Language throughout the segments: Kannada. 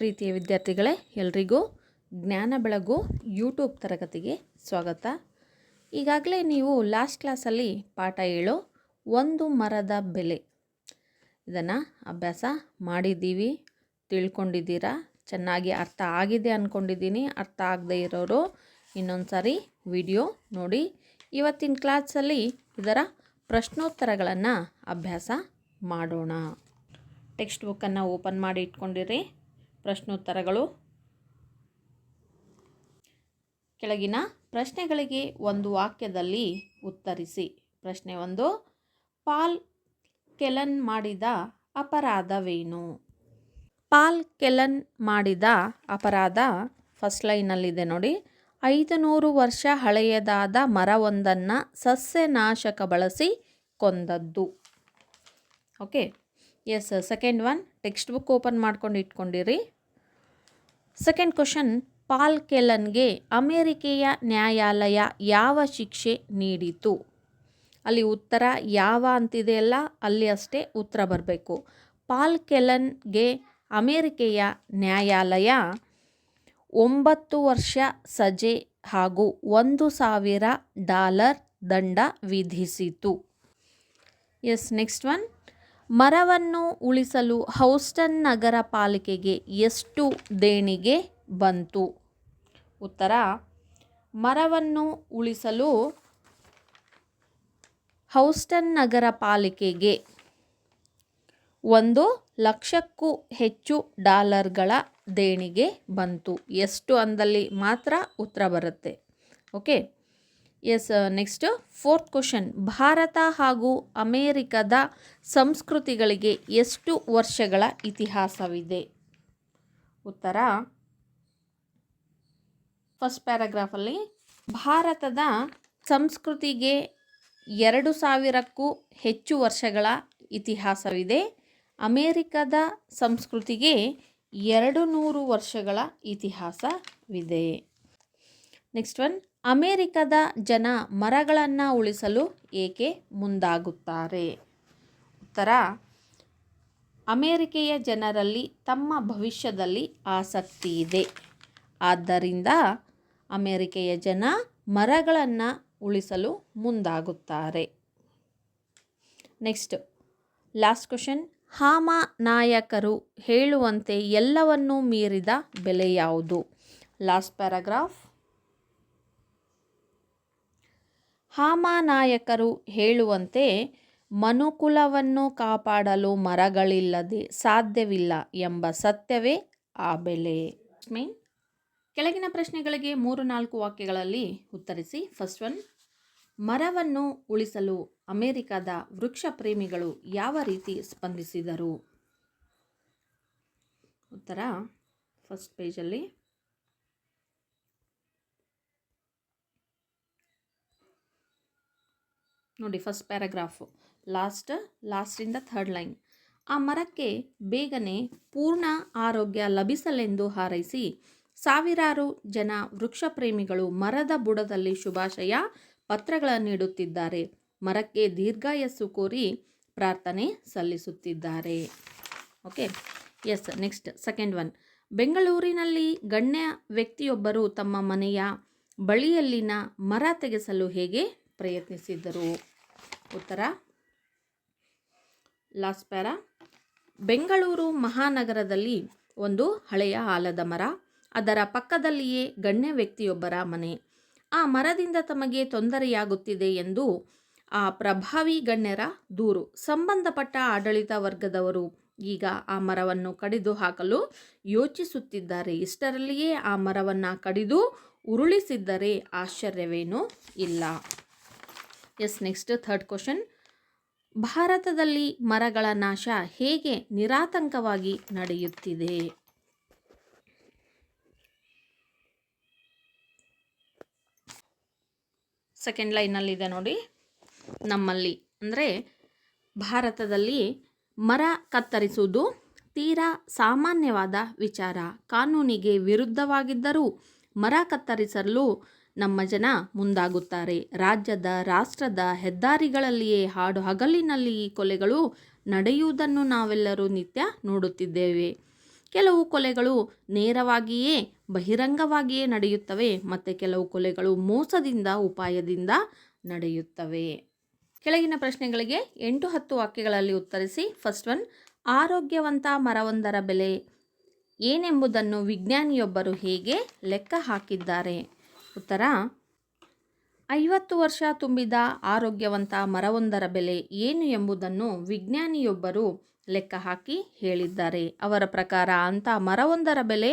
ಪ್ರೀತಿಯ ವಿದ್ಯಾರ್ಥಿಗಳೇ, ಎಲ್ರಿಗೂ ಜ್ಞಾನ ಬೆಳಗು ಯೂಟ್ಯೂಬ್ ತರಗತಿಗೆ ಸ್ವಾಗತ. ಈಗಾಗಲೇ ನೀವು ಲಾಸ್ಟ್ ಕ್ಲಾಸಲ್ಲಿ ಪಾಠ 7 ಒಂದು ಮರದ ಬೆಲೆ ಇದನ್ನು ಅಭ್ಯಾಸ ಮಾಡಿದ್ದೀವಿ, ತಿಳ್ಕೊಂಡಿದ್ದೀರಾ. ಚೆನ್ನಾಗಿ ಅರ್ಥ ಆಗಿದೆ ಅಂದ್ಕೊಂಡಿದ್ದೀನಿ. ಅರ್ಥ ಆಗದೇ ಇರೋರು ಇನ್ನೊಂದು ಸಾರಿ ವಿಡಿಯೋ ನೋಡಿ. ಇವತ್ತಿನ ಕ್ಲಾಸಲ್ಲಿ ಇದರ ಪ್ರಶ್ನೋತ್ತರಗಳನ್ನು ಅಭ್ಯಾಸ ಮಾಡೋಣ. ಟೆಕ್ಸ್ಟ್ ಬುಕ್ಕನ್ನು ಓಪನ್ ಮಾಡಿ ಇಟ್ಕೊಂಡಿರಿ. ಪ್ರಶ್ನೋತ್ತರಗಳು. ಕೆಳಗಿನ ಪ್ರಶ್ನೆಗಳಿಗೆ ಒಂದು ವಾಕ್ಯದಲ್ಲಿ ಉತ್ತರಿಸಿ. ಪ್ರಶ್ನೆ 1, ಪಾಲ್ ಕೆಲನ್ ಮಾಡಿದ ಅಪರಾಧವೇನು? ಪಾಲ್ ಕೆಲನ್ ಮಾಡಿದ ಅಪರಾಧ ಫಸ್ಟ್ ಲೈನಲ್ಲಿದೆ ನೋಡಿ. 500 ವರ್ಷ ಹಳೆಯದಾದ ಮರವೊಂದನ್ನು ಸಸ್ಯನಾಶಕ ಬಳಸಿ ಕೊಂದದ್ದು. Okay, yes. Second one, textbook open ಮಾಡ್ಕೊಂಡು ಇಟ್ಕೊಂಡಿರಿ. ಸೆಕೆಂಡ್ ಕ್ವಶನ್, ಪಾಲ್ ಕೆಲನ್ಗೆ ಅಮೇರಿಕೆಯ ನ್ಯಾಯಾಲಯ ಯಾವ ಶಿಕ್ಷೆ ನೀಡಿತು? ಅಲ್ಲಿ ಉತ್ತರ ಯಾವ ಅಂತಿದೆಯಲ್ಲ, ಅಲ್ಲಿ ಅಷ್ಟೇ ಉತ್ತರ ಬರಬೇಕು. ಪಾಲ್ ಕೆಲನ್ಗೆ ಅಮೇರಿಕೆಯ ನ್ಯಾಯಾಲಯ 9 ವರ್ಷ ಸಜೆ ಹಾಗೂ $1,000 ದಂಡ ವಿಧಿಸಿತು. ಎಸ್. ನೆಕ್ಸ್ಟ್ ಒನ್, ಮರವನ್ನು ಉಳಿಸಲು ಹೌಸ್ಟನ್ ನಗರ ಪಾಲಿಕೆಗೆ ಎಷ್ಟು ದೇಣಿಗೆ ಬಂತು? ಉತ್ತರ, ಮರವನ್ನು ಉಳಿಸಲು ಹೌಸ್ಟನ್ ನಗರ ಪಾಲಿಕೆಗೆ $1,00,000ಕ್ಕೂ ಹೆಚ್ಚು ಡಾಲರ್ಗಳ ದೇಣಿಗೆ ಬಂತು. ಎಷ್ಟು ಅಂದಲ್ಲಿ ಮಾತ್ರ ಉತ್ತರ ಬರುತ್ತೆ. Okay, yes. Next fourth question, Bharat ಹಾಗೂ ಅಮೇರಿಕದ ಸಂಸ್ಕೃತಿಗಳಿಗೆ ಎಷ್ಟು ವರ್ಷಗಳ ಇತಿಹಾಸವಿದೆ? ಉತ್ತರ, ಫಸ್ಟ್ ಪ್ಯಾರಾಗ್ರಾಫಲ್ಲಿ ಭಾರತದ ಸಂಸ್ಕೃತಿಗೆ 2000ಕ್ಕೂ ಹೆಚ್ಚು ವರ್ಷಗಳ ಇತಿಹಾಸವಿದೆ. ಅಮೇರಿಕದ ಸಂಸ್ಕೃತಿಗೆ 200 ವರ್ಷಗಳ ಇತಿಹಾಸವಿದೆ. ನೆಕ್ಸ್ಟ್ ಒನ್, ಅಮೇರಿಕದ ಜನ ಮರಗಳನ್ನು ಉಳಿಸಲು ಏಕೆ ಮುಂದಾಗುತ್ತಾರೆ? ಉತ್ತರ, ಅಮೇರಿಕೆಯ ಜನರಲ್ಲಿ ತಮ್ಮ ಭವಿಷ್ಯದಲ್ಲಿ ಆಸಕ್ತಿ ಇದೆ. ಆದ್ದರಿಂದ ಅಮೇರಿಕೆಯ ಜನ ಮರಗಳನ್ನು ಉಳಿಸಲು ಮುಂದಾಗುತ್ತಾರೆ. ನೆಕ್ಸ್ಟ್ ಲಾಸ್ಟ್ ಕ್ವಶನ್, ಹಾಮಾನಾಯಕರು ಹೇಳುವಂತೆ ಎಲ್ಲವನ್ನೂ ಮೀರಿದ ಬೆಲೆ ಯಾವುದು? Last paragraph. ಹಾಮಾನಾಯಕರು ಹೇಳುವಂತೆ ಮನುಕುಲವನ್ನು ಕಾಪಾಡಲು ಮರಗಳಿಲ್ಲದೆ ಸಾಧ್ಯವಿಲ್ಲ ಎಂಬ ಸತ್ಯವೇ ಆ ಬೆಲೆ. ಕೆಳಗಿನ ಪ್ರಶ್ನೆಗಳಿಗೆ 3-4 ವಾಕ್ಯಗಳಲ್ಲಿ ಉತ್ತರಿಸಿ. ಫಸ್ಟ್ ಒನ್, ಮರವನ್ನು ಉಳಿಸಲು ಅಮೆರಿಕದ ವೃಕ್ಷ ಪ್ರೇಮಿಗಳು ಯಾವ ರೀತಿ ಸ್ಪಂದಿಸಿದರು? ಉತ್ತರ ಫಸ್ಟ್ ಪೇಜಲ್ಲಿ. ನೋಡಿ, ಫಸ್ಟ್ ಪ್ಯಾರಾಗ್ರಾಫು ಲಾಸ್ಟಿಂದ ಥರ್ಡ್ ಲೈನ್. ಆ ಮರಕ್ಕೆ ಬೇಗನೆ ಪೂರ್ಣ ಆರೋಗ್ಯ ಲಭಿಸಲೆಂದು ಹಾರೈಸಿ ಸಾವಿರಾರು ಜನ ವೃಕ್ಷ ಪ್ರೇಮಿಗಳು ಮರದ ಬುಡದಲ್ಲಿ ಶುಭಾಶಯ ಪತ್ರಗಳನ್ನಿಡುತ್ತಿದ್ದಾರೆ. ಮರಕ್ಕೆ ದೀರ್ಘಾಯಸ್ಸು ಕೋರಿ ಪ್ರಾರ್ಥನೆ ಸಲ್ಲಿಸುತ್ತಿದ್ದಾರೆ. Okay, yes. Next second one, ಬೆಂಗಳೂರಿನಲ್ಲಿ ಗಣ್ಯ ವ್ಯಕ್ತಿಯೊಬ್ಬರು ತಮ್ಮ ಮನೆಯ ಬಳಿಯಲ್ಲಿನ ಮರ ತೆಗೆಸಲು ಹೇಗೆ ಪ್ರಯತ್ನಿಸಿದರು? ಉತ್ತರ, ಲಾಸ್ಟ್ ಪ್ಯಾರಾ. ಬೆಂಗಳೂರು ಮಹಾನಗರದಲ್ಲಿ ಒಂದು ಹಳೆಯ ಆಲದ ಮರ, ಅದರ ಪಕ್ಕದಲ್ಲಿಯೇ ಗಣ್ಯ ವ್ಯಕ್ತಿಯೊಬ್ಬರ ಮನೆ. ಆ ಮರದಿಂದ ತಮಗೆ ತೊಂದರೆಯಾಗುತ್ತಿದೆ ಎಂದು ಆ ಪ್ರಭಾವಿ ಗಣ್ಯರ ದೂರು. ಸಂಬಂಧಪಟ್ಟ ಆಡಳಿತ ವರ್ಗದವರು ಈಗ ಆ ಮರವನ್ನು ಕಡಿದು ಹಾಕಲು ಯೋಚಿಸುತ್ತಿದ್ದಾರೆ. ಇಷ್ಟರಲ್ಲಿಯೇ ಆ ಮರವನ್ನು ಕಡಿದು ಉರುಳಿಸಿದ್ದರೆ ಆಶ್ಚರ್ಯವೇನೂ ಇಲ್ಲ. ಎಸ್. ನೆಕ್ಸ್ಟ್ ಥರ್ಡ್ ಕ್ವಶನ್, ಭಾರತದಲ್ಲಿ ಮರಗಳ ನಾಶ ಹೇಗೆ ನಿರಾತಂಕವಾಗಿ ನಡೆಯುತ್ತಿದೆ? ಸೆಕೆಂಡ್ ಲೈನಲ್ಲಿದೆ ನೋಡಿ. ನಮ್ಮಲ್ಲಿ ಅಂದರೆ ಭಾರತದಲ್ಲಿ ಮರ ಕತ್ತರಿಸುವುದು ತೀರಾ ಸಾಮಾನ್ಯವಾದ ವಿಚಾರ. ಕಾನೂನಿಗೆ ವಿರುದ್ಧವಾಗಿದ್ದರೂ ಮರ ಕತ್ತರಿಸಲು ನಮ್ಮ ಜನ ಮುಂದಾಗುತ್ತಾರೆ. ರಾಷ್ಟ್ರದ ಹೆದ್ದಾರಿಗಳಲ್ಲಿಯೇ ಹಾಡು ಹಗಲಿನಲ್ಲಿ ಈ ಕೊಲೆಗಳು ನಡೆಯುವುದನ್ನು ನಾವೆಲ್ಲರೂ ನಿತ್ಯ ನೋಡುತ್ತಿದ್ದೇವೆ. ಕೆಲವು ಕೊಲೆಗಳು ನೇರವಾಗಿಯೇ ಬಹಿರಂಗವಾಗಿಯೇ ನಡೆಯುತ್ತವೆ ಮತ್ತು ಕೆಲವು ಕೊಲೆಗಳು ಮೋಸದಿಂದ ಉಪಾಯದಿಂದ ನಡೆಯುತ್ತವೆ. ಕೆಳಗಿನ ಪ್ರಶ್ನೆಗಳಿಗೆ 8-10 ವಾಕ್ಯಗಳಲ್ಲಿ ಉತ್ತರಿಸಿ. ಫಸ್ಟ್ ಒನ್, ಆರೋಗ್ಯವಂತ ಮರವೊಂದರ ಬೆಲೆ ಏನೆಂಬುದನ್ನು ವಿಜ್ಞಾನಿಯೊಬ್ಬರು ಹೇಗೆ ಲೆಕ್ಕ ಹಾಕಿದ್ದಾರೆ? ಉತ್ತರ, 50 ವರ್ಷ ತುಂಬಿದ ಆರೋಗ್ಯವಂತ ಮರವೊಂದರ ಬೆಲೆ ಏನು ಎಂಬುದನ್ನು ವಿಜ್ಞಾನಿಯೊಬ್ಬರು ಲೆಕ್ಕ ಹಾಕಿ ಹೇಳಿದ್ದಾರೆ. ಅವರ ಪ್ರಕಾರ ಅಂಥ ಮರವೊಂದರ ಬೆಲೆ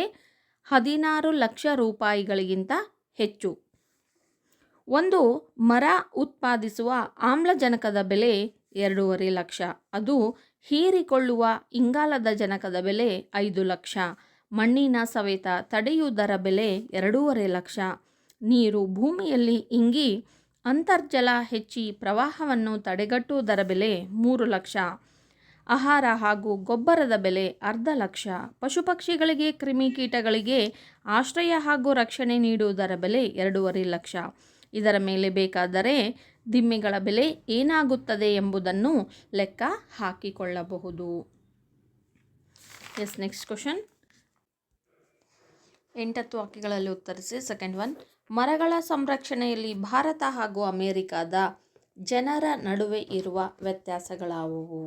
16 ಲಕ್ಷ ರೂಪಾಯಿಗಳಿಗಿಂತ ಹೆಚ್ಚು. ಒಂದು ಮರ ಉತ್ಪಾದಿಸುವ ಆಮ್ಲಜನಕದ ಬೆಲೆ 2.5 ಲಕ್ಷ. ಅದು ಹೀರಿಕೊಳ್ಳುವ ಇಂಗಾಲದ ಜನಕದ ಬೆಲೆ 5 ಲಕ್ಷ. ಮಣ್ಣಿನ ಸವೆತ ತಡೆಯುವುದರ ಬೆಲೆ 2.5 ಲಕ್ಷ. ನೀರು ಭೂಮಿಯಲ್ಲಿ ಇಂಗಿ ಅಂತರ್ಜಲ ಹೆಚ್ಚಿ ಪ್ರವಾಹವನ್ನು ತಡೆಗಟ್ಟುವುದರ ಬೆಲೆ 3 ಲಕ್ಷ. ಆಹಾರ ಹಾಗೂ ಗೊಬ್ಬರದ ಬೆಲೆ 1/2 ಲಕ್ಷ. ಪಶುಪಕ್ಷಿಗಳಿಗೆ ಕ್ರಿಮಿಕೀಟಗಳಿಗೆ ಆಶ್ರಯ ಹಾಗೂ ರಕ್ಷಣೆ ನೀಡುವುದರ ಬೆಲೆ 2.5 ಲಕ್ಷ. ಇದರ ಮೇಲೆ ಬೇಕಾದರೆ ದಿಮ್ಮೆಗಳ ಬೆಲೆ ಏನಾಗುತ್ತದೆ ಎಂಬುದನ್ನು ಲೆಕ್ಕ ಹಾಕಿಕೊಳ್ಳಬಹುದು. ನೆಕ್ಸ್ಟ್ ಕ್ವಶನ್, 8-10 ವಾಕ್ಯಗಳಲ್ಲಿ ಉತ್ತರಿಸಿ. ಸೆಕೆಂಡ್ ಒನ್, ಮರಗಳ ಸಂರಕ್ಷಣೆಯಲ್ಲಿ ಭಾರತ ಹಾಗೂ ಅಮೆರಿಕದ ಜನರ ನಡುವೆ ಇರುವ ವ್ಯತ್ಯಾಸಗಳಾವುವು?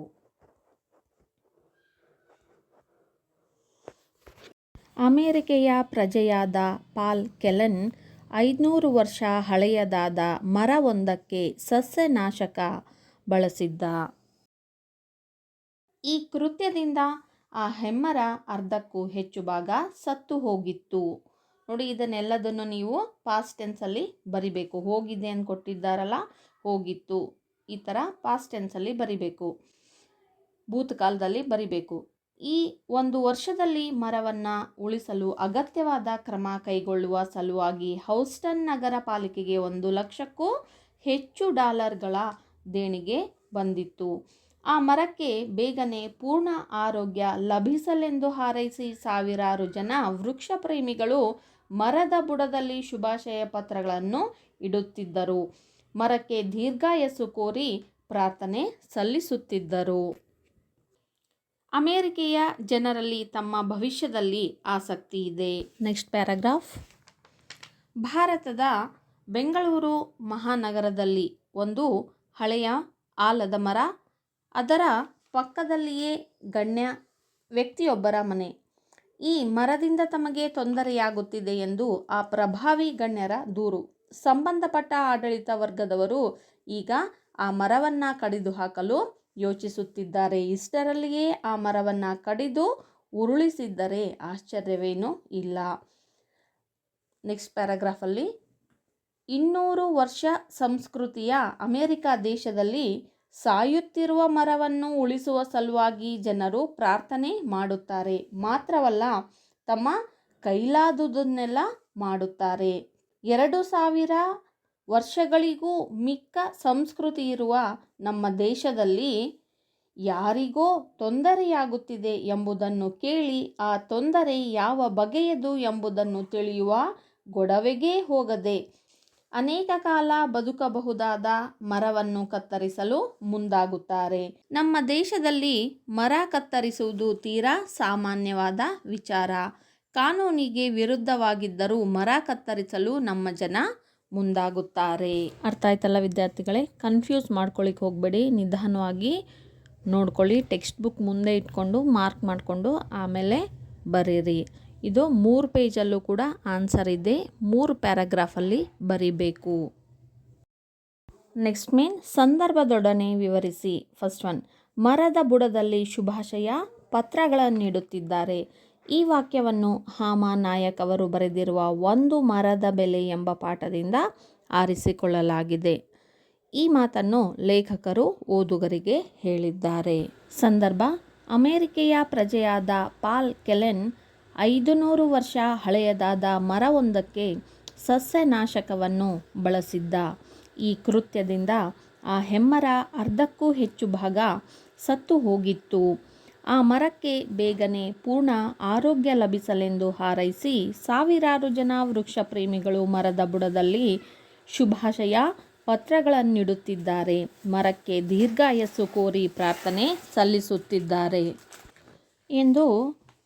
ಅಮೆರಿಕೆಯ ಪ್ರಜೆಯಾದ ಪಾಲ್ ಕೆಲೆನ್ 500 ವರ್ಷ ಹಳೆಯದಾದ ಮರವೊಂದಕ್ಕೆ ಸಸ್ಯನಾಶಕ ಬಳಸಿದ್ದ. ಈ ಕೃತ್ಯದಿಂದ ಆ ಹೆಮ್ಮರ ಅರ್ಧಕ್ಕೂ ಹೆಚ್ಚು ಭಾಗ ಸತ್ತು ಹೋಗಿತ್ತು. ನೋಡಿ, ಇದನ್ನೆಲ್ಲದನ್ನು ನೀವು ಪಾಸ್ಟ್ ಟೆನ್ಸಲ್ಲಿ ಬರಿಬೇಕು. ಹೋಗಿದೆ ಅಂತ ಕೊಟ್ಟಿದ್ದಾರಲ್ಲ, ಹೋಗಿತ್ತು, ಈ ಥರ ಪಾಸ್ಟ್ ಟೆನ್ಸಲ್ಲಿ ಬರಿಬೇಕು, ಭೂತಕಾಲದಲ್ಲಿ ಬರಿಬೇಕು. ಈ ಒಂದು ವರ್ಷದಲ್ಲಿ ಮರವನ್ನು ಉಳಿಸಲು ಅಗತ್ಯವಾದ ಕ್ರಮ ಕೈಗೊಳ್ಳುವ ಸಲುವಾಗಿ ಹೌಸ್ಟನ್ ನಗರ ಪಾಲಿಕೆಗೆ 1 ಲಕ್ಷಕ್ಕೂ ಹೆಚ್ಚು ಡಾಲರ್ಗಳ ದೇಣಿಗೆ ಬಂದಿತ್ತು. ಆ ಮರಕ್ಕೆ ಬೇಗನೆ ಪೂರ್ಣ ಆರೋಗ್ಯ ಲಭಿಸಲೆಂದು ಹಾರೈಸಿ ಸಾವಿರಾರು ಜನ ವೃಕ್ಷ ಪ್ರೇಮಿಗಳು ಮರದ ಬುಡದಲ್ಲಿ ಶುಭಾಶಯ ಪತ್ರಗಳನ್ನು ಇಡುತ್ತಿದ್ದರು. ಮರಕ್ಕೆ ದೀರ್ಘಾಯಸ್ಸು ಕೋರಿ ಪ್ರಾರ್ಥನೆ ಸಲ್ಲಿಸುತ್ತಿದ್ದರು. ಅಮೆರಿಕೆಯ ಜನರಲ್ಲಿ ತಮ್ಮ ಭವಿಷ್ಯದಲ್ಲಿ ಆಸಕ್ತಿ ಇದೆ. ನೆಕ್ಸ್ಟ್ ಪ್ಯಾರಾಗ್ರಾಫ್, ಭಾರತದ ಬೆಂಗಳೂರು ಮಹಾನಗರದಲ್ಲಿ ಒಂದು ಹಳೆಯ ಆಲದ ಮರ, ಅದರ ಪಕ್ಕದಲ್ಲಿಯೇ ಗಣ್ಯ ವ್ಯಕ್ತಿಯೊಬ್ಬರ ಮನೆ. ಈ ಮರದಿಂದ ತಮಗೆ ತೊಂದರೆಯಾಗುತ್ತಿದೆ ಎಂದು ಆ ಪ್ರಭಾವಿ ಗಣ್ಯರ ದೂರು. ಸಂಬಂಧಪಟ್ಟ ಆಡಳಿತ ವರ್ಗದವರು ಈಗ ಆ ಮರವನ್ನು ಕಡಿದು ಹಾಕಲು ಯೋಚಿಸುತ್ತಿದ್ದಾರೆ. ಇಷ್ಟರಲ್ಲಿಯೇ ಆ ಮರವನ್ನು ಕಡಿದು ಉರುಳಿಸಿದ್ದರೆ ಆಶ್ಚರ್ಯವೇನೂ ಇಲ್ಲ. ನೆಕ್ಸ್ಟ್ ಪ್ಯಾರಾಗ್ರಾಫಲ್ಲಿ, 200 ವರ್ಷ ಸಂಸ್ಕೃತಿಯ ಅಮೆರಿಕ ದೇಶದಲ್ಲಿ ಸಾಯುತ್ತಿರುವ ಮರವನ್ನು ಉಳಿಸುವ ಸಲುವಾಗಿ ಜನರು ಪ್ರಾರ್ಥನೆ ಮಾಡುತ್ತಾರೆ. ಮಾತ್ರವಲ್ಲ, ತಮ್ಮ ಕೈಲಾದುದನ್ನೆಲ್ಲ ಮಾಡುತ್ತಾರೆ. 2000 ವರ್ಷಗಳಿಗೂ ಮಿಕ್ಕ ಸಂಸ್ಕೃತಿ ಇರುವ ನಮ್ಮ ದೇಶದಲ್ಲಿ ಯಾರಿಗೋ ತೊಂದರೆಯಾಗುತ್ತಿದೆ ಎಂಬುದನ್ನು ಕೇಳಿ ಆ ತೊಂದರೆ ಯಾವ ಬಗೆಯದು ಎಂಬುದನ್ನು ತಿಳಿಯುವ ಗೊಡವೆಗೇ ಹೋಗದೆ ಅನೇಕ ಕಾಲ ಬದುಕಬಹುದಾದ ಮರವನ್ನು ಕತ್ತರಿಸಲು ಮುಂದಾಗುತ್ತಾರೆ. ನಮ್ಮ ದೇಶದಲ್ಲಿ ಮರ ಕತ್ತರಿಸುವುದು ತೀರಾ ಸಾಮಾನ್ಯವಾದ ವಿಚಾರ. ಕಾನೂನಿಗೆ ವಿರುದ್ಧವಾಗಿದ್ದರೂ ಮರ ಕತ್ತರಿಸಲು ನಮ್ಮ ಜನ ಮುಂದಾಗುತ್ತಾರೆ. ಅರ್ಥ ಆಯ್ತಲ್ಲ ವಿದ್ಯಾರ್ಥಿಗಳೇ? ಕನ್ಫ್ಯೂಸ್ ಮಾಡ್ಕೊಳ್ಳಿಕ್ಕೆ ಹೋಗಬೇಡಿ, ನಿಧಾನವಾಗಿ ನೋಡ್ಕೊಳ್ಳಿ. ಟೆಕ್ಸ್ಟ್ ಬುಕ್ ಮುಂದೆ ಇಟ್ಕೊಂಡು ಮಾರ್ಕ್ ಮಾಡಿಕೊಂಡು ಆಮೇಲೆ ಬರೀರಿ. ಇದು 3 ಪೇಜಲ್ಲೂ ಕೂಡ ಆನ್ಸರ್ ಇದೆ, 3 ಪ್ಯಾರಾಗ್ರಾಫಲ್ಲಿ ಬರೀಬೇಕು. ನೆಕ್ಸ್ಟ್ ಮೇನ್ ಸಂದರ್ಭದೊಡನೆ ವಿವರಿಸಿ. ಫಸ್ಟ್ ಒನ್, ಮರದ ಬುಡದಲ್ಲಿ ಶುಭಾಶಯ ಪತ್ರಗಳನ್ನಿಡುತ್ತಿದ್ದಾರೆ. ಈ ವಾಕ್ಯವನ್ನು ಹಾಮ ನಾಯಕ್ ಅವರು ಬರೆದಿರುವ ಒಂದು ಮರದ ಬೆಲೆ ಎಂಬ ಪಾಠದಿಂದ ಆರಿಸಿಕೊಳ್ಳಲಾಗಿದೆ. ಈ ಮಾತನ್ನು ಲೇಖಕರು ಓದುಗರಿಗೆ ಹೇಳಿದ್ದಾರೆ. ಸಂದರ್ಭ, ಅಮೆರಿಕೆಯ ಪ್ರಜೆಯಾದ ಪಾಲ್ ಕೆಲೆನ್ 500 ವರ್ಷ ಹಳೆಯದಾದ ಮರವೊಂದಕ್ಕೆ ಸಸ್ಯನಾಶಕವನ್ನು ಬಳಸಿದ್ದ. ಈ ಕೃತ್ಯದಿಂದ ಆ ಹೆಮ್ಮರ ಅರ್ಧಕ್ಕೂ ಹೆಚ್ಚು ಭಾಗ ಸತ್ತು ಹೋಗಿತ್ತು. ಆ ಮರಕ್ಕೆ ಬೇಗನೆ ಪೂರ್ಣ ಆರೋಗ್ಯ ಲಭಿಸಲೆಂದು ಹಾರೈಸಿ ಸಾವಿರಾರು ಜನ ವೃಕ್ಷ ಪ್ರೇಮಿಗಳು ಮರದ ಬುಡದಲ್ಲಿ ಶುಭಾಶಯ ಪತ್ರಗಳನ್ನಿಡುತ್ತಿದ್ದಾರೆ. ಮರಕ್ಕೆ ದೀರ್ಘಾಯಸ್ಸು ಕೋರಿ ಪ್ರಾರ್ಥನೆ ಸಲ್ಲಿಸುತ್ತಿದ್ದಾರೆ ಎಂದು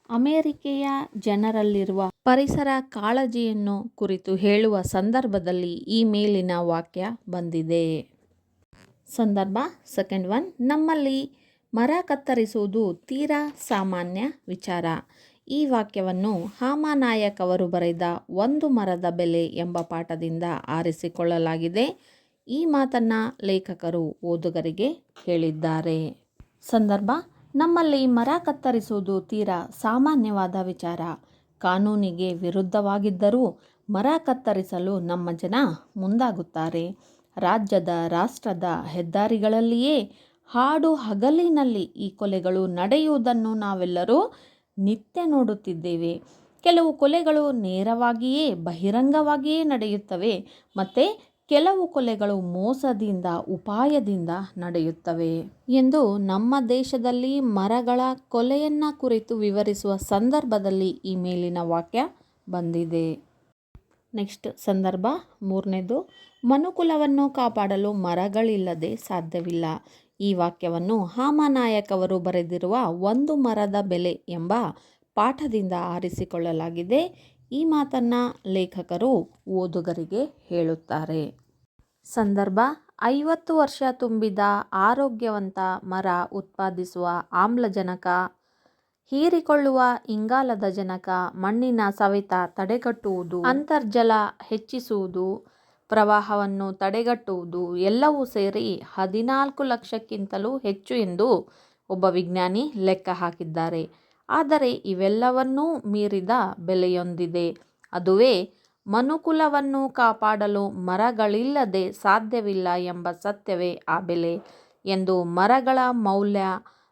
ಅಮೆರಿಕೆಯ ಜನರಲ್ಲಿರುವ ಪರಿಸರ ಕಾಳಜಿಯನ್ನು ಕುರಿತು ಹೇಳುವ ಸಂದರ್ಭದಲ್ಲಿ ಈ ಮೇಲಿನ ವಾಕ್ಯ ಬಂದಿದೆ. ಸಂದರ್ಭ ಸೆಕೆಂಡ್ ಒನ್, ನಮ್ಮಲ್ಲಿ ಮರ ಕತ್ತರಿಸುವುದು ತೀರಾ ಸಾಮಾನ್ಯ ವಿಚಾರ. ಈ ವಾಕ್ಯವನ್ನು ಹಾಮಾನಾಯಕ್ ಅವರು ಬರೆದ ಒಂದು ಮರದ ಬೆಲೆ ಎಂಬ ಪಾಠದಿಂದ ಆರಿಸಿಕೊಳ್ಳಲಾಗಿದೆ. ಈ ಮಾತನ್ನು ಲೇಖಕರು ಓದುಗರಿಗೆ ಹೇಳಿದ್ದಾರೆ. ಸಂದರ್ಭ, ನಮ್ಮಲ್ಲಿ ಮರ ಕತ್ತರಿಸುವುದು ತೀರಾ ಸಾಮಾನ್ಯವಾದ ವಿಚಾರ. ಕಾನೂನಿಗೆ ವಿರುದ್ಧವಾಗಿದ್ದರೂ ಮರ ಕತ್ತರಿಸಲು ನಮ್ಮ ಜನ ಮುಂದಾಗುತ್ತಾರೆ. ರಾಜ್ಯದ ರಾಷ್ಟ್ರದ ಹೆದ್ದಾರಿಗಳಲ್ಲಿಯೇ ಹಾಡು ಹಗಲಿನಲ್ಲಿ ಈ ಕೊಲೆಗಳು ನಡೆಯುವುದನ್ನು ನಾವೆಲ್ಲರೂ ನಿತ್ಯ ನೋಡುತ್ತಿದ್ದೇವೆ. ಕೆಲವು ಕೊಲೆಗಳು ನೇರವಾಗಿಯೇ ಬಹಿರಂಗವಾಗಿಯೇ ನಡೆಯುತ್ತವೆ ಮತ್ತು ಕೆಲವು ಕೊಲೆಗಳು ಮೋಸದಿಂದ ಉಪಾಯದಿಂದ ನಡೆಯುತ್ತವೆ ಎಂದು ನಮ್ಮ ದೇಶದಲ್ಲಿ ಮರಗಳ ಕೊಲೆಯನ್ನು ಕುರಿತು ವಿವರಿಸುವ ಸಂದರ್ಭದಲ್ಲಿ ಈ ಮೇಲಿನ ವಾಕ್ಯ ಬಂದಿದೆ. ನೆಕ್ಸ್ಟ್ ಸಂದರ್ಭ ಮೂರನೇದು, ಮನುಕುಲವನ್ನು ಕಾಪಾಡಲು ಮರಗಳಿಲ್ಲದೆ ಸಾಧ್ಯವಿಲ್ಲ. ಈ ವಾಕ್ಯವನ್ನು ಹಾಮಾನಾಯಕ್ ಅವರು ಬರೆದಿರುವ ಒಂದು ಮರದ ಬೆಲೆ ಎಂಬ ಪಾಠದಿಂದ ಆರಿಸಿಕೊಳ್ಳಲಾಗಿದೆ. ಈ ಮಾತನ್ನು ಲೇಖಕರು ಓದುಗರಿಗೆ ಹೇಳುತ್ತಾರೆ. ಸಂದರ್ಭ, 50 ವರ್ಷ ತುಂಬಿದ ಆರೋಗ್ಯವಂತ ಮರ ಉತ್ಪಾದಿಸುವ ಆಮ್ಲಜನಕ, ಹೀರಿಕೊಳ್ಳುವ ಇಂಗಾಲದ ಜನಕ, ಮಣ್ಣಿನ ಸವೆತ ತಡೆಗಟ್ಟುವುದು, ಅಂತರ್ಜಲ ಹೆಚ್ಚಿಸುವುದು, ಪ್ರವಾಹವನ್ನು ತಡೆಗಟ್ಟುವುದು ಎಲ್ಲವೂ ಸೇರಿ 14 ಲಕ್ಷಕ್ಕಿಂತಲೂ ಹೆಚ್ಚು ಎಂದು ಒಬ್ಬ ವಿಜ್ಞಾನಿ ಲೆಕ್ಕ ಹಾಕಿದ್ದಾರೆ. ಆದರೆ ಇವೆಲ್ಲವನ್ನೂ ಮೀರಿದ ಬೆಲೆಯೊಂದಿದೆ. ಅದುವೇ ಮನುಕುಲವನ್ನು ಕಾಪಾಡಲು ಮರಗಳಿಲ್ಲದೆ ಸಾಧ್ಯವಿಲ್ಲ ಎಂಬ ಸತ್ಯವೇ ಆ ಬೆಲೆ ಎಂದು ಮರಗಳ ಮೌಲ್ಯ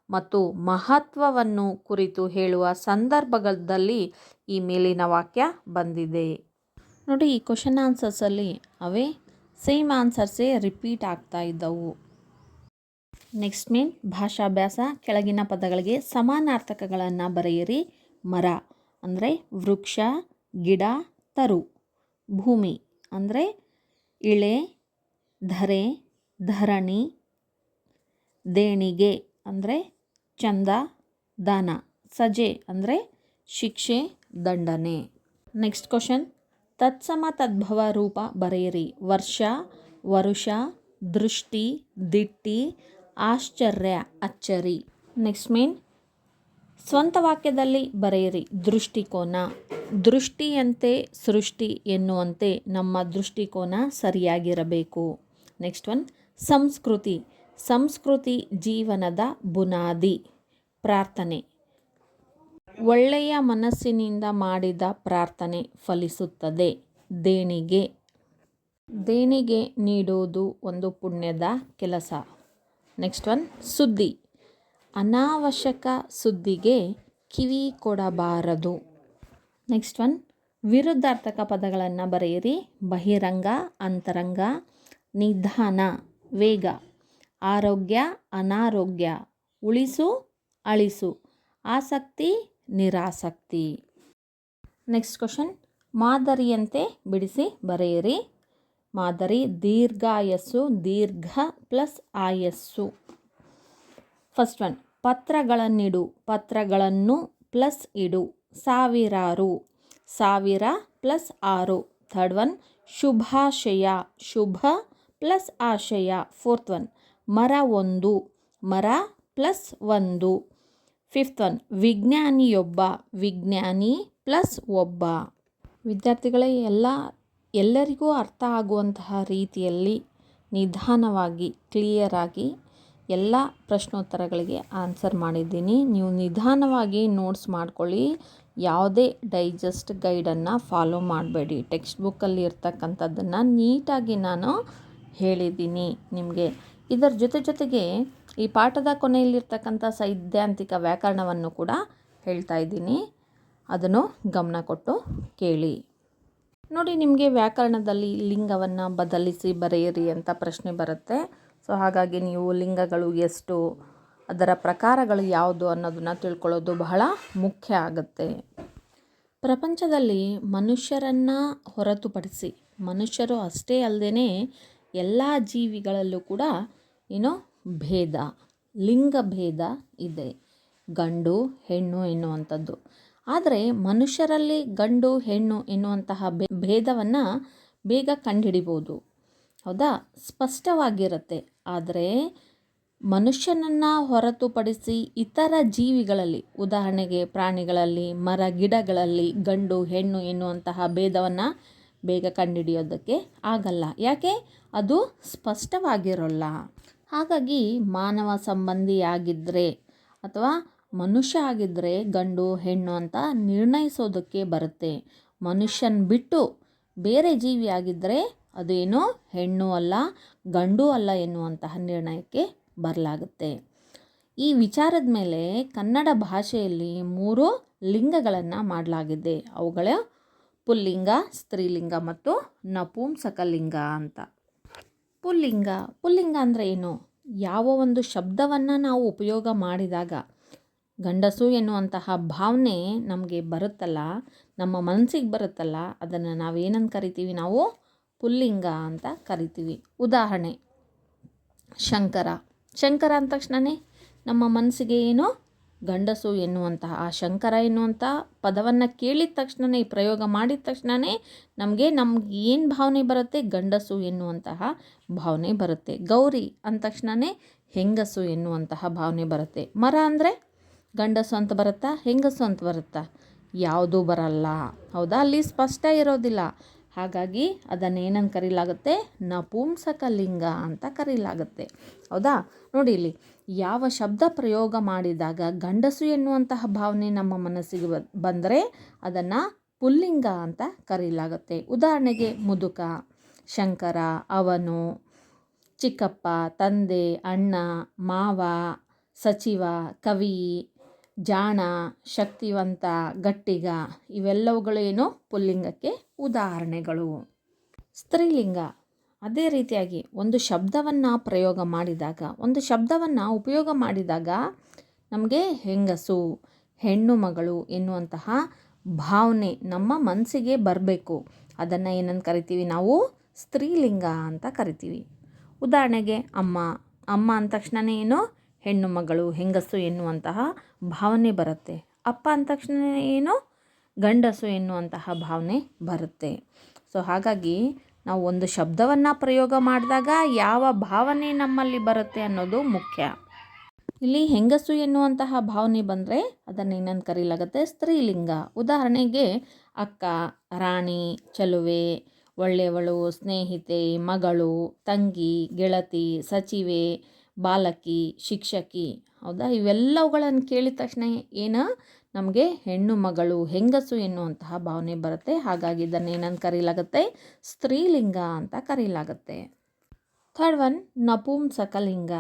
ಮತ್ತು ಮಹತ್ವವನ್ನು ಕುರಿತು ಹೇಳುವ ಸಂದರ್ಭದಲ್ಲಿ ಈ ಮೇಲಿನ ವಾಕ್ಯ ಬಂದಿದೆ. ನೋಡಿ, ಈ ಕ್ವಶನ್ ಆನ್ಸರ್ಸಲ್ಲಿ ಅವೇ ಸೇಮ್ ಆನ್ಸರ್ಸೇ ರಿಪೀಟ್ ಆಗ್ತಾ ಇದ್ದವು. ನೆಕ್ಸ್ಟ್ ಮೇನ್ ಭಾಷಾಭ್ಯಾಸ. ಕೆಳಗಿನ ಪದಗಳಿಗೆ ಸಮಾನಾರ್ಥಕಗಳನ್ನು ಬರೆಯಿರಿ. ಮರ ಅಂದರೆ ವೃಕ್ಷ, ಗಿಡ, ತರು. ಭೂಮಿ ಅಂದರೆ ಇಳೆ, ಧರೆ, ಧರಣಿ. ದೇಣಿಗೆ ಅಂದರೆ ಚಂದ, ದಾನ. ಸಜೆ ಅಂದರೆ ಶಿಕ್ಷೆ, ದಂಡನೆ. ನೆಕ್ಸ್ಟ್ ಕ್ವಶನ್, ತತ್ಸಮ ತದ್ಭವ ರೂಪ ಬರೆಯಿರಿ. ವರ್ಷ, ವರುಷ, ದೃಷ್ಟಿ, ದಿಟ್ಟಿ, ಆಶ್ಚರ್ಯ, ಅಚ್ಚರಿ. ನೆಕ್ಸ್ಟ್ ಮೇನ್ ಸ್ವಂತ ವಾಕ್ಯದಲ್ಲಿ ಬರೆಯಿರಿ. ದೃಷ್ಟಿಕೋನ. ದೃಷ್ಟಿಯಂತೆ ಸೃಷ್ಟಿ ಎನ್ನುವಂತೆ ನಮ್ಮ ದೃಷ್ಟಿಕೋನ ಸರಿಯಾಗಿರಬೇಕು. ನೆಕ್ಸ್ಟ್ ಒನ್, ಸಂಸ್ಕೃತಿ. ಸಂಸ್ಕೃತಿ ಜೀವನದ ಬುನಾದಿ. ಪ್ರಾರ್ಥನೆ. ಒಳ್ಳೆಯ ಮನಸ್ಸಿನಿಂದ ಮಾಡಿದ ಪ್ರಾರ್ಥನೆ ಫಲಿಸುತ್ತದೆ. ದೇಣಿಗೆ. ದೇಣಿಗೆ ನೀಡುವುದು ಒಂದು ಪುಣ್ಯದ ಕೆಲಸ. ನೆಕ್ಸ್ಟ್ ಒನ್, ಸುದ್ದಿ. ಅನಾವಶ್ಯಕ ಸುದ್ದಿಗೆ ಕಿವಿ ಕೊಡಬಾರದು. ನೆಕ್ಸ್ಟ್ ಒನ್, ವಿರುದ್ಧಾರ್ಥಕ ಪದಗಳನ್ನು ಬರೆಯಿರಿ. ಬಹಿರಂಗ, ಅಂತರಂಗ. ನಿಧಾನ, ವೇಗ. ಆರೋಗ್ಯ, ಅನಾರೋಗ್ಯ. ಉಳಿಸು, ಅಳಿಸು. ಆಸಕ್ತಿ, ನಿರಾಸಕ್ತಿ. ನೆಕ್ಸ್ಟ್ ಕ್ವಶನ್, ಮಾದರಿಯಂತೆ ಬಿಡಿಸಿ ಬರೆಯಿರಿ. ಮಾದರಿ ದೀರ್ಘಾಯಸ್ಸು, ದೀರ್ಘ ಪ್ಲಸ್ ಆಯಸ್ಸು. ಫಸ್ಟ್ ಒನ್, ಪತ್ರಗಳನ್ನಿಡು. ಪತ್ರಗಳನ್ನು ಪ್ಲಸ್ ಇಡು. ಸಾವಿರಾರು. ಸಾವಿರ ಪ್ಲಸ್ 6. ಥರ್ಡ್ ಒನ್, ಶುಭಾಶಯ. ಶುಭ ಪ್ಲಸ್ ಆಶಯ. ಫೋರ್ತ್ ಒನ್, ಮರ ಒಂದು. ಮರ ಪ್ಲಸ್ 1. Fifth one, ವಿಜ್ಞಾನಿಯೊಬ್ಬ. ವಿಜ್ಞಾನಿ ಪ್ಲಸ್ ಒಬ್ಬ. ವಿದ್ಯಾರ್ಥಿಗಳೇ, ಎಲ್ಲರಿಗೂ ಅರ್ಥ ಆಗುವಂತಹ ರೀತಿಯಲ್ಲಿ ನಿಧಾನವಾಗಿ ಕ್ಲಿಯರಾಗಿ ಎಲ್ಲ ಪ್ರಶ್ನೋತ್ತರಗಳಿಗೆ ಆನ್ಸರ್ ಮಾಡಿದ್ದೀನಿ. ನೀವು ನಿಧಾನವಾಗಿ ನೋಟ್ಸ್ ಮಾಡ್ಕೊಳ್ಳಿ. ಯಾವುದೇ ಡೈಜೆಸ್ಟ್ ಗೈಡನ್ನು ಫಾಲೋ ಮಾಡಬೇಡಿ. ಟೆಕ್ಸ್ಟ್ ಬುಕ್ಕಲ್ಲಿ ಇರ್ತಕ್ಕಂಥದ್ದನ್ನು ನೀಟಾಗಿ ನಾನು ಹೇಳಿದ್ದೀನಿ ನಿಮಗೆ. ಇದರ ಜೊತೆಗೆ ಈ ಪಾಠದ ಕೊನೆಯಲ್ಲಿರ್ತಕ್ಕಂಥ ಸೈದ್ಧಾಂತಿಕ ವ್ಯಾಕರಣವನ್ನು ಕೂಡ ಹೇಳ್ತಾ ಇದ್ದೀನಿ. ಅದನ್ನು ಗಮನ ಕೊಟ್ಟು ಕೇಳಿ. ನೋಡಿ, ನಿಮಗೆ ವ್ಯಾಕರಣದಲ್ಲಿ ಲಿಂಗವನ್ನು ಬದಲಿಸಿ ಬರೆಯಿರಿ ಅಂತ ಪ್ರಶ್ನೆ ಬರುತ್ತೆ. ಸೊ ಹಾಗಾಗಿ ನೀವು ಲಿಂಗಗಳು ಎಷ್ಟು, ಅದರ ಪ್ರಕಾರಗಳು ಯಾವುದು ಅನ್ನೋದನ್ನು ತಿಳ್ಕೊಳ್ಳೋದು ಬಹಳ ಮುಖ್ಯ ಆಗುತ್ತೆ. ಪ್ರಪಂಚದಲ್ಲಿ ಮನುಷ್ಯರನ್ನು ಹೊರತುಪಡಿಸಿ, ಮನುಷ್ಯರು ಅಷ್ಟೇ ಅಲ್ಲದೇ ಎಲ್ಲ ಜೀವಿಗಳಲ್ಲೂ ಕೂಡ ಭೇದ, ಲಿಂಗ ಭೇದ ಇದೆ. ಗಂಡು ಹೆಣ್ಣು ಎನ್ನುವಂಥದ್ದು. ಆದರೆ ಮನುಷ್ಯರಲ್ಲಿ ಗಂಡು ಹೆಣ್ಣು ಎನ್ನುವಂತಹ ಭೇದವನ್ನು ಬೇಗ ಕಂಡುಹಿಡಿಬೋದು. ಹೌದಾ, ಸ್ಪಷ್ಟವಾಗಿರುತ್ತೆ. ಆದರೆ ಮನುಷ್ಯನನ್ನು ಹೊರತುಪಡಿಸಿ ಇತರ ಜೀವಿಗಳಲ್ಲಿ, ಉದಾಹರಣೆಗೆ ಪ್ರಾಣಿಗಳಲ್ಲಿ, ಮರ ಗಿಡಗಳಲ್ಲಿ ಗಂಡು ಹೆಣ್ಣು ಎನ್ನುವಂತಹ ಭೇದವನ್ನು ಬೇಗ ಕಂಡುಹಿಡಿಯೋದಕ್ಕೆ ಆಗಲ್ಲ. ಯಾಕೆ? ಅದು ಸ್ಪಷ್ಟವಾಗಿರೋಲ್ಲ. ಹಾಗಾಗಿ ಮಾನವ ಸಂಬಂಧಿಯಾಗಿದ್ದರೆ ಅಥವಾ ಮನುಷ್ಯ ಆಗಿದ್ದರೆ ಗಂಡು ಹೆಣ್ಣು ಅಂತ ನಿರ್ಣಯಿಸೋದಕ್ಕೆ ಬರುತ್ತೆ. ಮನುಷ್ಯನ ಬಿಟ್ಟು ಬೇರೆ ಜೀವಿ ಆಗಿದ್ದರೆ ಅದೇನು ಹೆಣ್ಣು ಅಲ್ಲ ಗಂಡು ಅಲ್ಲ ಎನ್ನುವಂತಹ ನಿರ್ಣಯಕ್ಕೆ ಬರಲಾಗುತ್ತೆ. ಈ ವಿಚಾರದ ಮೇಲೆ ಕನ್ನಡ ಭಾಷೆಯಲ್ಲಿ 3 ಲಿಂಗಗಳನ್ನು ಮಾಡಲಾಗಿದೆ. ಅವುಗಳ ಪುಲ್ಲಿಂಗ, ಸ್ತ್ರೀಲಿಂಗ ಮತ್ತು ನಪುಂಸಕಲಿಂಗ ಅಂತ. ಪುಲ್ಲಿಂಗ ಅಂದರೆ ಏನು? ಯಾವ ಒಂದು ಶಬ್ದವನ್ನು ನಾವು ಉಪಯೋಗ ಮಾಡಿದಾಗ ಗಂಡಸು ಎನ್ನುವಂತಹ ಭಾವನೆ ನಮಗೆ ಬರುತ್ತಲ್ಲ, ನಮ್ಮ ಮನಸ್ಸಿಗೆ ಬರುತ್ತಲ್ಲ, ಅದನ್ನು ನಾವೇನಂತ ಕರಿತೀವಿ? ನಾವು ಪುಲ್ಲಿಂಗ ಅಂತ ಕರಿತೀವಿ. ಉದಾಹರಣೆ, ಶಂಕರ ಅಂದ ತಕ್ಷಣವೇ ನಮ್ಮ ಮನಸ್ಸಿಗೆ ಏನು? ಗಂಡಸು ಎನ್ನುವಂತಹ ಆ ಶಂಕರ ಎನ್ನುವಂಥ ಪದವನ್ನು ಕೇಳಿದ ತಕ್ಷಣವೇ, ಪ್ರಯೋಗ ಮಾಡಿದ ತಕ್ಷಣವೇ ನಮಗೆ ಏನು ಭಾವನೆ ಬರುತ್ತೆ? ಗಂಡಸು ಎನ್ನುವಂತಹ ಭಾವನೆ ಬರುತ್ತೆ. ಗೌರಿ ಅಂದ ತಕ್ಷಣವೇ ಹೆಂಗಸು ಎನ್ನುವಂತಹ ಭಾವನೆ ಬರುತ್ತೆ. ಮರ ಅಂದರೆ ಗಂಡಸು ಅಂತ ಬರುತ್ತಾ ಹೆಂಗಸು ಅಂತ ಬರುತ್ತಾ? ಯಾವುದೂ ಬರಲ್ಲ. ಹೌದಾ, ಅಲ್ಲಿ ಸ್ಪಷ್ಟ ಇರೋದಿಲ್ಲ. ಹಾಗಾಗಿ ಅದನ್ನೇನಂತ ಕರೀಲಾಗುತ್ತೆ? ನಪುಂಸಕಲಿಂಗ ಅಂತ ಕರೀಲಾಗುತ್ತೆ. ಹೌದಾ, ನೋಡಿ ಇಲ್ಲಿ ಯಾವ ಶಬ್ದ ಪ್ರಯೋಗ ಮಾಡಿದಾಗ ಗಂಡಸು ಎನ್ನುವಂತಹ ಭಾವನೆ ನಮ್ಮ ಮನಸ್ಸಿಗೆ ಬಂದರೆ ಅದನ್ನು ಪುಲ್ಲಿಂಗ ಅಂತ ಕರೀಲಾಗುತ್ತೆ. ಉದಾಹರಣೆಗೆ ಮುದುಕ, ಶಂಕರ, ಅವನು, ಚಿಕ್ಕಪ್ಪ, ತಂದೆ, ಅಣ್ಣ, ಮಾವ, ಸಚಿವ, ಕವಿ, ಜಾಣ, ಶಕ್ತಿವಂತ, ಗಟ್ಟಿಗ ಇವೆಲ್ಲವುಗಳೇನು ಪುಲ್ಲಿಂಗಕ್ಕೆ ಉದಾಹರಣೆಗಳು. ಸ್ತ್ರೀಲಿಂಗ ಅದೇ ರೀತಿಯಾಗಿ ಒಂದು ಶಬ್ದವನ್ನು ಪ್ರಯೋಗ ಮಾಡಿದಾಗ, ಒಂದು ಶಬ್ದವನ್ನು ಉಪಯೋಗ ಮಾಡಿದಾಗ ನಮಗೆ ಹೆಂಗಸು, ಹೆಣ್ಣು ಮಗಳು ಎನ್ನುವಂತಹ ಭಾವನೆ ನಮ್ಮ ಮನಸ್ಸಿಗೆ ಬರಬೇಕು. ಅದನ್ನು ಏನಂತ ಕರಿತೀವಿ? ನಾವು ಸ್ತ್ರೀಲಿಂಗ ಅಂತ ಕರಿತೀವಿ. ಉದಾಹರಣೆಗೆ ಅಮ್ಮ ಅಂದ ತಕ್ಷಣವೇ ಏನು? ಹೆಣ್ಣು ಮಗಳು, ಹೆಂಗಸು ಎನ್ನುವಂತಹ ಭಾವನೆ ಬರುತ್ತೆ. ಅಪ್ಪ ಅಂದ ತಕ್ಷಣ ಏನು? ಗಂಡಸು ಎನ್ನುವಂತಹ ಭಾವನೆ ಬರುತ್ತೆ. ಸೊ ಹಾಗಾಗಿ ನಾವು ಒಂದು ಶಬ್ದವನ್ನು ಪ್ರಯೋಗ ಮಾಡಿದಾಗ ಯಾವ ಭಾವನೆ ನಮ್ಮಲ್ಲಿ ಬರುತ್ತೆ ಅನ್ನೋದು ಮುಖ್ಯ. ಇಲ್ಲಿ ಹೆಂಗಸು ಎನ್ನುವಂತಹ ಭಾವನೆ ಬಂದರೆ ಅದನ್ನು ಏನಂತ ಕರೀಲಾಗುತ್ತೆ? ಸ್ತ್ರೀಲಿಂಗ. ಉದಾಹರಣೆಗೆ ಅಕ್ಕ, ರಾಣಿ, ಚಲುವೆ, ಒಳ್ಳೆಯವಳು, ಸ್ನೇಹಿತೆ, ಮಗಳು, ತಂಗಿ, ಗೆಳತಿ, ಸಚಿವೆ, ಬಾಲಕಿ, ಶಿಕ್ಷಕಿ. ಹೌದಾ, ಇವೆಲ್ಲವುಗಳನ್ನು ಕೇಳಿದ ತಕ್ಷಣ ಏನು? ನಮಗೆ ಹೆಣ್ಣು ಮಗಳು, ಹೆಂಗಸು ಎನ್ನುವಂತಹ ಭಾವನೆ ಬರುತ್ತೆ. ಹಾಗಾಗಿ ಇದನ್ನು ಏನಂತ ಕರೀಲಾಗುತ್ತೆ? ಸ್ತ್ರೀಲಿಂಗ ಅಂತ ಕರೀಲಾಗುತ್ತೆ. Third one, ನಪುಂಸಕಲಿಂಗ.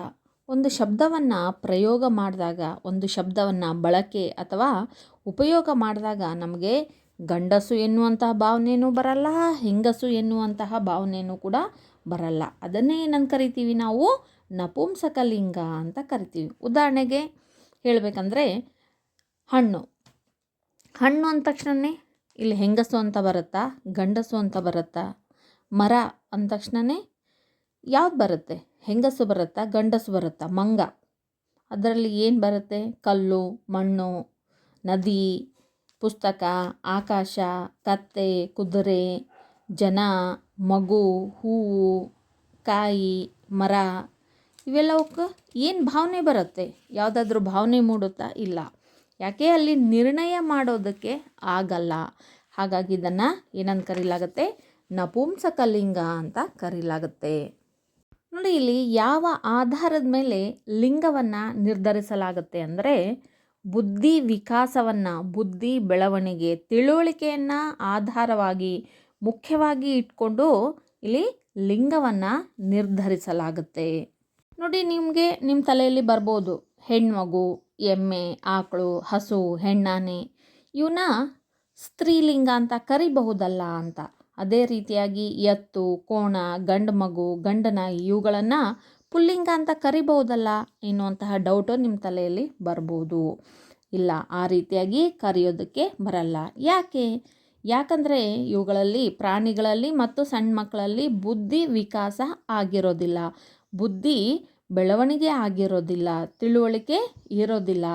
ಒಂದು ಶಬ್ದವನ್ನು ಪ್ರಯೋಗ ಮಾಡಿದಾಗ, ಒಂದು ಶಬ್ದವನ್ನು ಬಳಕೆ ಅಥವಾ ಉಪಯೋಗ ಮಾಡಿದಾಗ ನಮಗೆ ಗಂಡಸು ಎನ್ನುವಂತಹ ಭಾವನೆಯೂ ಬರಲ್ಲ, ಹೆಂಗಸು ಎನ್ನುವಂತಹ ಭಾವನೆಯೂ ಕೂಡ ಬರಲ್ಲ. ಅದನ್ನೇ ಏನಂತ ಕರಿತೀವಿ? ನಾವು ನಪುಂಸಕಲಿಂಗ ಅಂತ ಕರಿತೀವಿ. ಉದಾಹರಣೆಗೆ ಹೇಳಬೇಕಂದ್ರೆ ಹಣ್ಣು ಅಂದ ತಕ್ಷಣವೇ ಇಲ್ಲಿ ಹೆಂಗಸು ಅಂತ ಬರುತ್ತಾ ಗಂಡಸು ಅಂತ ಬರುತ್ತಾ? ಮರ ಅಂದ ತಕ್ಷಣವೇ ಯಾವ್ದು ಬರುತ್ತೆ? ಹೆಂಗಸು ಬರುತ್ತಾ ಗಂಡಸು ಬರುತ್ತಾ? ಮಂಗ. ಅದರಲ್ಲಿ ಏನು ಬರುತ್ತೆ? ಕಲ್ಲು, ಮಣ್ಣು, ನದಿ, ಪುಸ್ತಕ, ಆಕಾಶ, ಕತ್ತೆ, ಕುದುರೆ, ಜನ, ಮಗು, ಹೂವು, ಕಾಯಿ, ಮರ ಇವೆಲ್ಲವಕ್ಕೆ ಏನು ಭಾವನೆ ಬರುತ್ತೆ? ಯಾವುದಾದ್ರೂ ಭಾವನೆ ಮೂಡುತ್ತಾ? ಇಲ್ಲ. ಯಾಕೆ? ಅಲ್ಲಿ ನಿರ್ಣಯ ಮಾಡೋದಕ್ಕೆ ಆಗಲ್ಲ. ಹಾಗಾಗಿ ಇದನ್ನು ಏನಂತ ಕರೀಲಾಗುತ್ತೆ? ನಪುಂಸಕಲಿಂಗ ಅಂತ ಕರೀಲಾಗುತ್ತೆ. ನೋಡಿ, ಇಲ್ಲಿ ಯಾವ ಆಧಾರದ ಮೇಲೆ ಲಿಂಗವನ್ನು ನಿರ್ಧರಿಸಲಾಗುತ್ತೆ ಅಂದರೆ ಬುದ್ಧಿ ವಿಕಾಸವನ್ನು, ಬುದ್ಧಿ ಬೆಳವಣಿಗೆ, ತಿಳುವಳಿಕೆಯನ್ನು ಆಧಾರವಾಗಿ ಮುಖ್ಯವಾಗಿ ಇಟ್ಕೊಂಡು ಇಲ್ಲಿ ಲಿಂಗವನ್ನು ನಿರ್ಧರಿಸಲಾಗುತ್ತೆ. ನೋಡಿ, ನಿಮಗೆ ನಿಮ್ಮ ತಲೆಯಲ್ಲಿ ಬರ್ಬೋದು ಹೆಣ್ಮಗು, ಎಮ್ಮೆ, ಆಕಳು, ಹಸು, ಹೆಣ್ಣಾನೆ ಇವನ್ನ ಸ್ತ್ರೀಲಿಂಗ ಅಂತ ಕರಿಬಹುದಲ್ಲ ಅಂತ. ಅದೇ ರೀತಿಯಾಗಿ ಎತ್ತು, ಕೋಣ, ಗಂಡು ಮಗು, ಗಂಡು ನಾಯಿ ಇವುಗಳನ್ನು ಪುಲ್ಲಿಂಗ ಅಂತ ಕರಿಬಹುದಲ್ಲ ಎನ್ನುವಂತಹ ಡೌಟು ನಿಮ್ಮ ತಲೆಯಲ್ಲಿ ಬರ್ಬೋದು. ಇಲ್ಲ, ಆ ರೀತಿಯಾಗಿ ಕರೆಯೋದಕ್ಕೆ ಬರಲ್ಲ. ಯಾಕಂದರೆ ಇವುಗಳಲ್ಲಿ, ಪ್ರಾಣಿಗಳಲ್ಲಿ ಮತ್ತು ಸಣ್ಣ ಮಕ್ಕಳಲ್ಲಿ ಬುದ್ಧಿ ವಿಕಾಸ ಆಗಿರೋದಿಲ್ಲ, ಬುದ್ಧಿ ಬೆಳವಣಿಗೆ ಆಗಿರೋದಿಲ್ಲ, ತಿಳುವಳಿಕೆ ಇರೋದಿಲ್ಲ.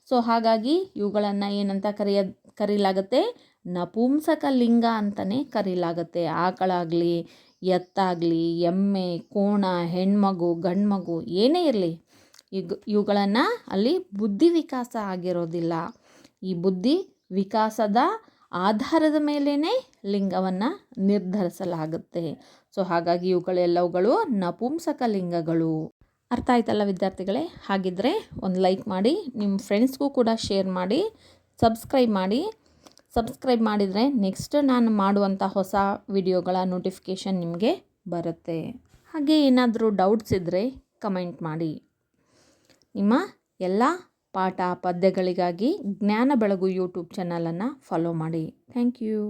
ಸೊ ಹಾಗಾಗಿ ಇವುಗಳನ್ನು ಏನಂತ ಕರೀಲಾಗುತ್ತೆ? ನಪುಂಸಕ ಲಿಂಗ ಅಂತಲೇ ಕರೀಲಾಗುತ್ತೆ. ಆಕಳಾಗಲಿ, ಎತ್ತಾಗಲಿ, ಎಮ್ಮೆ, ಕೋಣ, ಹೆಣ್ಮಗು, ಗಂಡ್ಮಗು ಏನೇ ಇರಲಿ, ಇವುಗಳನ್ನು ಅಲ್ಲಿ ಬುದ್ಧಿ ವಿಕಾಸ ಆಗಿರೋದಿಲ್ಲ. ಈ ಬುದ್ಧಿ ವಿಕಾಸದ ಆಧಾರದ ಮೇಲೇ ಲಿಂಗವನ್ನು ನಿರ್ಧರಿಸಲಾಗುತ್ತೆ. ಸೊ ಹಾಗಾಗಿ ಇವುಗಳೆಲ್ಲವುಗಳು ನಪುಂಸಕ ಲಿಂಗಗಳು. ಅರ್ಥ ಆಯ್ತಲ್ಲ ವಿದ್ಯಾರ್ಥಿಗಳೇ? ಹಾಗಿದ್ದರೆ ಒಂದು ಲೈಕ್ ಮಾಡಿ, ನಿಮ್ಮ ಫ್ರೆಂಡ್ಸ್ಗೂ ಕೂಡ ಶೇರ್ ಮಾಡಿ, ಸಬ್ಸ್ಕ್ರೈಬ್ ಮಾಡಿದರೆ ನೆಕ್ಸ್ಟ್ ನಾನು ಮಾಡುವಂಥ ಹೊಸ ವಿಡಿಯೋಗಳ ನೋಟಿಫಿಕೇಷನ್ ನಿಮಗೆ ಬರುತ್ತೆ. ಹಾಗೆ ಏನಾದರೂ ಡೌಟ್ಸ್ ಇದ್ದರೆ ಕಮೆಂಟ್ ಮಾಡಿ. ನಿಮ್ಮ ಎಲ್ಲ ಪಾಠ ಪದ್ಯಗಳಿಗಾಗಿ ಜ್ಞಾನ ಬೆಳಗು ಯೂಟ್ಯೂಬ್ ಚಾನಲನ್ನು ಫಾಲೋ ಮಾಡಿ. Thank you.